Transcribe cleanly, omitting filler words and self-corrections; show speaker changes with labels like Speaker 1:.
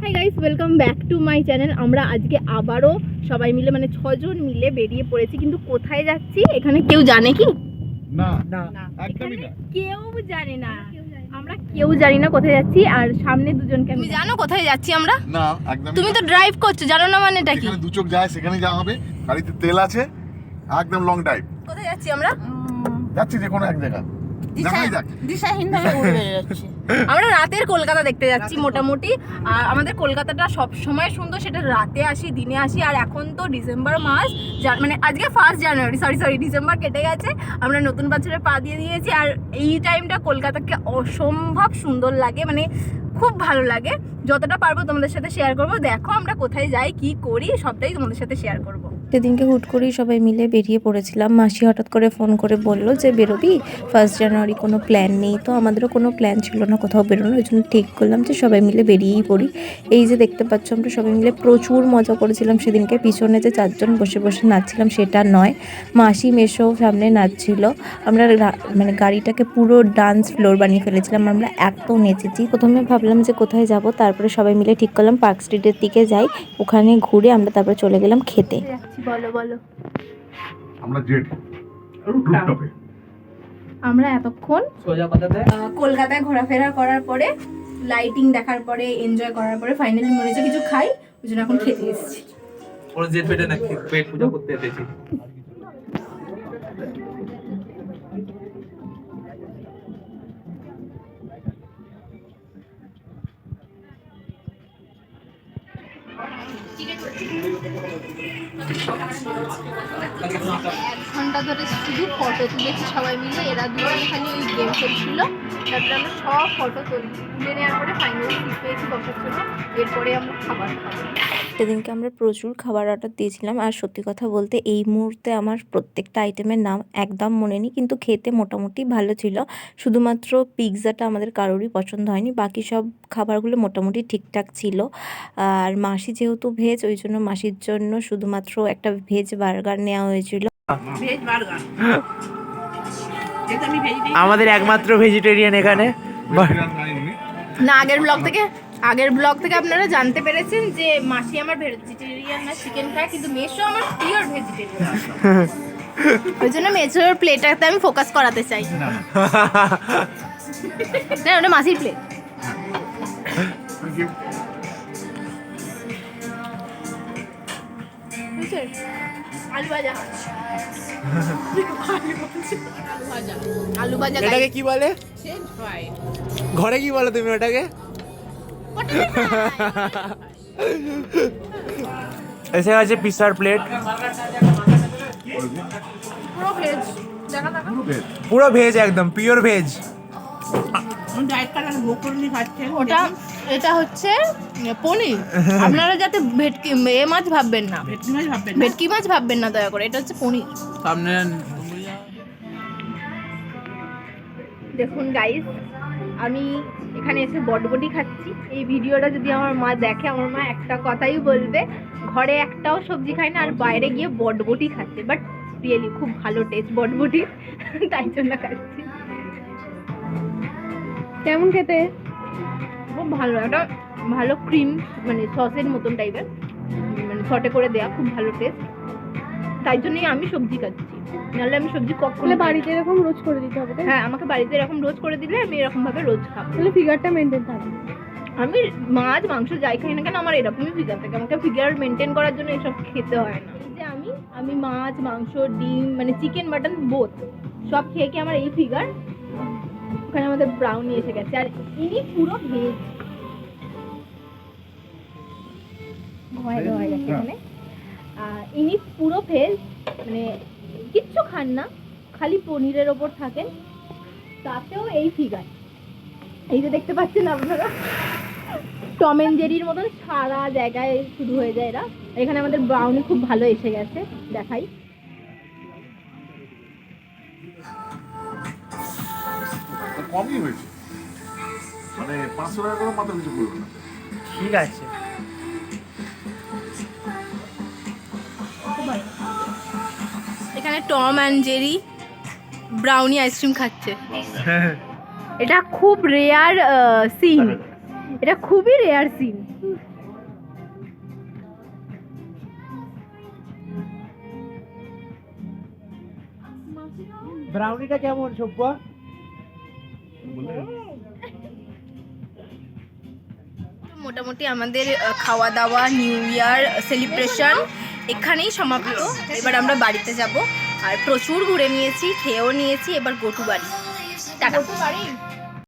Speaker 1: Hi guys, welcome back to my channel. আমরা আজকে আবারও সবাই মিলে মানে 6 জন মিলে বেরিয়ে পড়েছি, কিন্তু কোথায় যাচ্ছি এখানে কেউ জানে কি?
Speaker 2: না
Speaker 1: না,
Speaker 2: একদমই না।
Speaker 1: কেউ জানে না। আমরা কেউ জানি না কোথায় যাচ্ছি। আর সামনে দুজনকে তুমি জানো কোথায় যাচ্ছি আমরা?
Speaker 2: না একদমই
Speaker 1: তুমি তো ড্রাইভ করছো, জানো না মানেটা কি?
Speaker 2: এখানে দু চোখ যায় সেখানে যাওয়া হবে, গাড়িতে তেল আছে, একদম লং ড্রাইভ।
Speaker 1: কোথায় যাচ্ছি আমরা?
Speaker 2: যাচ্ছি যে কোনো এক জায়গা, দেখাই যাক।
Speaker 1: দিশাহীনভাবে ঘুরে যাচ্ছি। আমরা রাতের কলকাতা দেখতে যাচ্ছি মোটামুটি। আর আমাদের কলকাতাটা সব সময় সুন্দর, সেটা রাতে আসি দিনে আসি। আর এখন তো ডিসেম্বর মাস, মানে আজকে 1 জানুয়ারি, সরি ডিসেম্বর কেটে গেছে, আমরা নতুন বছরে পা দিয়ে দিয়েছি। আর এই টাইমটা কলকাতাকে অসম্ভব সুন্দর লাগে, মানে খুব ভালো লাগে। যতটা পারবো তোমাদের সাথে শেয়ার করবো। দেখো আমরা কোথায় যাই, কি করি, সবটাই তোমাদের সাথে শেয়ার করবো।
Speaker 3: সেদিনকে হুট করেই সবাই মিলে বেরিয়ে পড়েছিলাম। মাসি হঠাৎ করে ফোন করে বললো যে বেরোবি, 1 জানুয়ারি কোনো প্ল্যান নেই। তো আমাদেরও কোনো প্ল্যান ছিল না কোথাও বেরোনো, ওই জন্য ঠিক করলাম যে সবাই মিলে বেরিয়েই পড়ি। এই যে দেখতে পাচ্ছ, আমরা সবাই মিলে প্রচুর মজা করেছিলাম সেদিনকে। পিছনে যে 4 জন বসে বসে নাচছিলাম সেটা নয়, মাসি মেশো সামনে নাচছিল। আমরা মানে গাড়িটাকে পুরো ডান্স ফ্লোর বানিয়ে ফেলেছিলাম, আমরা এত নেচেছি। প্রথমে ভাবলাম যে কোথায় যাব, তারপরে সবাই মিলে ঠিক করলাম পার্ক স্ট্রিটের দিকে যাই, ওখানে ঘুরে আমরা তারপরে চলে গেলাম খেতে।
Speaker 1: বলো
Speaker 2: আমরা জেট রুফটপে
Speaker 1: আমরা এতক্ষণ কলকাতায় ঘোরাফেরা করার পরে, লাইটিং দেখার পরে, এনজয় করার পরে ফাইনালি মনে হচ্ছে কিছু খাই, ওই জন্য এখন খেতে এসেছি।
Speaker 4: ওর জেট পেটে না, পেট পূজা করতে এসেছি।
Speaker 1: এক ঘন্টা ধরে শুধু ফটো তুলেছি সবাই মিলে। এরা দুজন খালি ওই গেম খেলছিল, তারপরে আমরা সব ফটো তুলে নেওয়ার পরে ফাইনালি সিট পেয়েছি বসার জন্য। এরপরে আমরা খাবার খাবো।
Speaker 3: সেদিনকে আমরা প্রচুর খাবার অর্ডার দিয়েছিলাম। আর সত্যি কথা বলতে এই মুহূর্তে আমার প্রত্যেকটা আইটেমের নাম একদম মনে নেই, কিন্তু খেতে মোটামুটি ভালো ছিল। শুধুমাত্র পিৎজাটা আমাদের কারোরই পছন্দ হয়নি, বাকি সব খাবারগুলো মোটামুটি ঠিকঠাক ছিল। আর মাসি যেহেতু ভেজ, ওই জন্য মাসির জন্য শুধুমাত্র একটা ভেজ বার্গার নেওয়া হয়েছিল।
Speaker 4: আমাদের একমাত্র ভেজিটেরিয়ান এখানে।
Speaker 1: না, আগের ব্লগ থেকে আপনারা জানতে পেরেছেন যে মাসি আমার ভেজিটেরিয়ান না, চিকেন খায়, কিন্তু মেশো আমার পিওর ভেজিটেরিয়ান। ওই জন্য মেশোর প্লেটাতে আমি ফোকাস করাতে চাই। না, ওটা মাসির প্লেট। আলু ভাজা
Speaker 4: এটাকে কি বলে? ঘরে কি বলে তুমি ওটাকে? এসে গেছে পিৎজার প্লেট, পুরো ভেজ, একদম পিওর ভেজ।
Speaker 1: এটা হচ্ছে পনির। আপনারা যাতে ভেটকি মাছ ভাববেন না, ভেটকি মাছ ভাববেন না দয়া করে, এটা হচ্ছে পনির।
Speaker 4: সামনে
Speaker 1: দেখুন গাইস, আমি এখানে এসে বটবটি খাচ্ছি। এই ভিডিওটা যদি আমার মা দেখে, আমার মা একটা কথাই বলবে, ঘরে একটাও সবজি খায় না আর বাইরে গিয়ে বটবটি খাচ্ছে। বাট রিয়েলি খুব ভালো টেস্ট বটবটি, তাই জন্য খাচ্ছি। কেমন খেতে? খুব ভালো, একটা ভালো ক্রিম মানে সসের মতন টাইপের, মানে শর্টে করে দেয়া, খুব ভালো টেস্ট। তাই জন্যই আমি সবজি খাচ্ছি, নাহলে আমি সবজি কখনো
Speaker 5: বাড়িতে এরকম রোজ করে দিতে হবে।
Speaker 1: হ্যাঁ, আমাকে বাড়িতে এরকম রোজ করে দিলে আমি এরকম ভাবে রোজ খাবো,
Speaker 5: তাহলে ফিগারটা মেনটেন থাকবে।
Speaker 1: আমি মাছ মাংস যাই খাই না কেন আমার এরকমই ফিগার থাকে, আমাকে ফিগার মেনটেন করার জন্য এসব খেতে হয় না। এই যে আমি মাছ মাংস ডিম মানে চিকেন মাটন বোথ সব খেয়ে কি আমার এই ফিগার। ওখানে আমাদের ব্রাউনি এসে গেছে, আর ইনি পুরো ভেজ। হয়ে গেছে এখানে। ইনি পুরো ভেজ, মানে কিচ্ছু খান না, খালি পনিরের ওপর থাকেন, তাতেও এই ফিগার। এই যে দেখতে পাচ্ছেন আপনারা, টম এন্ড জেরির মতন সারা জায়গায় শুরু হয়ে যায় এরা। এখানে আমাদের ব্রাউনি খুব ভালো এসে গেছে, দেখাই।
Speaker 2: কমই হয়েছে, মানে 500 টাকা করে মাথা পিছু পড়বে না।
Speaker 4: ঠিক আছে।
Speaker 1: এখানে Tom and Jerry brownie ice cream খাচ্ছে। এটা খুব রেয়ার সিন, এটা খুবই রেয়ার সিন।
Speaker 4: ব্রাউনিটা কেমন সব্য?
Speaker 1: মোটামুটি আমাদের খাওয়া দাওয়া নিউ ইয়ার সেলিব্রেশন এখানেই সমাপ্ত। এবার আমরা বাড়িতে যাব আর প্রচুর ঘুরে নিয়েছি, খেয়েও নিয়েছি, এবার গোটু বাড়ি। টাটা।